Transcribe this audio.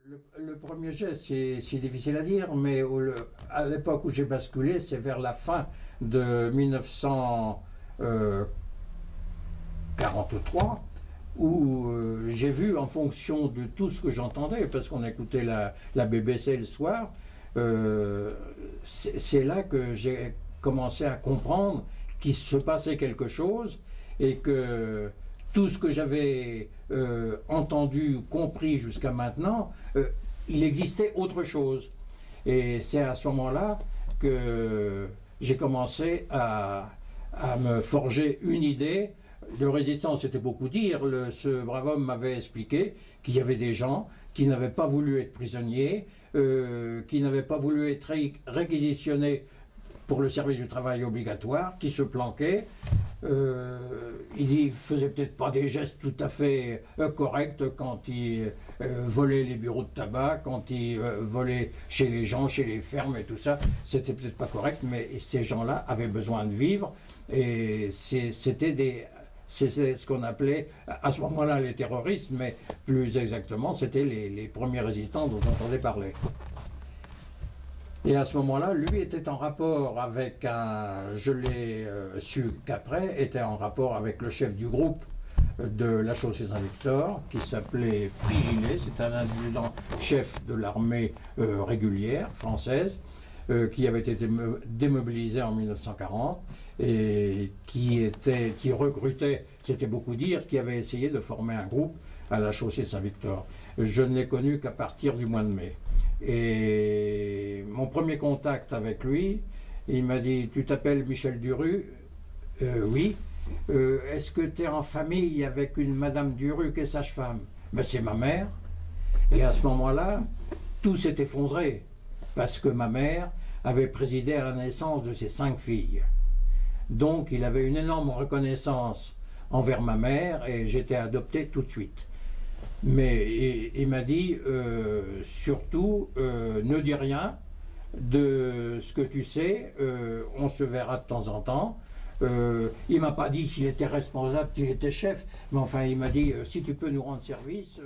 Le premier geste, c'est difficile à dire, mais à l'époque où j'ai basculé, c'est vers la fin de 1943, où j'ai vu, en fonction de tout ce que j'entendais, parce qu'on écoutait la BBC le soir, c'est là que j'ai commencé à comprendre qu'il se passait quelque chose et que tout ce que j'avais entendu, compris jusqu'à maintenant, il existait autre chose. Et c'est à ce moment-là que j'ai commencé à me forger une idée. De résistance, c'était beaucoup dire. Ce brave homme m'avait expliqué qu'il y avait des gens qui n'avaient pas voulu être prisonniers, qui n'avaient pas voulu être réquisitionnés pour le service du travail obligatoire, qui se planquaient. Il faisait peut-être pas des gestes tout à fait corrects quand il volait les bureaux de tabac, quand il volait chez les gens, chez les fermes et tout ça. C'était peut-être pas correct, mais ces gens-là avaient besoin de vivre et c'était ce qu'on appelait à ce moment-là les terroristes, mais plus exactement c'était les premiers résistants dont j'entendais parler. Et à ce moment-là, lui était en rapport avec je l'ai su qu'après, était en rapport avec le chef du groupe de la chaussée Saint-Victor, qui s'appelait Prigillet. C'est un adjudant chef de l'armée régulière française, qui avait été démobilisé en 1940 et qui recrutait, c'était beaucoup dire, qui avait essayé de former un groupe à la chaussée Saint-Victor. Je ne l'ai connu qu'à partir du mois de mai. Et mon premier contact avec lui, il m'a dit « Tu t'appelles Michel Duru ?» Oui. « Est-ce que tu es en famille avec une Madame Duru qui est sage-femme ?»« Ben, c'est ma mère. » Et à ce moment-là, tout s'est effondré, parce que ma mère avait présidé à la naissance de ses 5 filles. Donc il avait une énorme reconnaissance envers ma mère et j'étais adopté tout de suite. Mais il m'a dit, surtout, ne dis rien de ce que tu sais, on se verra de temps en temps. Il m'a pas dit qu'il était responsable, qu'il était chef, mais enfin il m'a dit, si tu peux nous rendre service...